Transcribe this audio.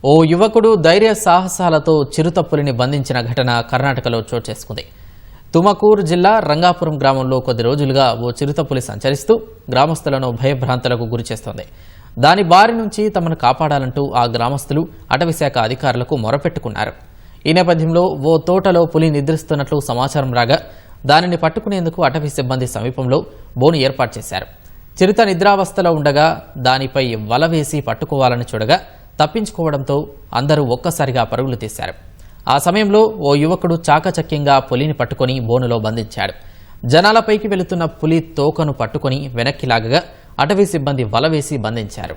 ఓ యువకుడు ధైర్య సాహసాలతో చిరుతపులిని బంధించిన ఘటన కర్ణాటకలో చోటు చేసుకుంది. తుమకూరు జిల్లా రంగాపురం గ్రామంలో కొద్ది రోజులుగా ఓ చిరుతపులి సంచరిస్తూ గ్రామస్తులను భయభ్రాంతులకు గురిచేస్తోంది. దాని బారి నుంచి తమను కాపాడాలంటూ ఆ గ్రామస్తులు అటవీశాఖ అధికారులకు మొరపెట్టుకున్నారు. ఈ నేపథ్యంలో ఓ తోటలో పులి నిద్రిస్తున్నట్లు సమాచారం రాగా దానిని పట్టుకునేందుకు అటవీ సిబ్బంది సమీపంలో బోను ఏర్పాటు చేశారు. చిరుత నిద్రావస్థలో ఉండగా దానిపై వల వేసి పట్టుకోవాలని చూడగా తప్పించుకోవడంతో అందరూ ఒక్కసారిగా పరుగులు తీశారు. ఆ సమయంలో ఓ యువకుడు చాకచక్యంగా పులిని పట్టుకుని బోనులో బంధించాడు. జనాలపైకి వెళుతున్న పులి తోకను పట్టుకుని వెనక్కి లాగగా అటవీ సిబ్బంది వల వేసి బంధించారు.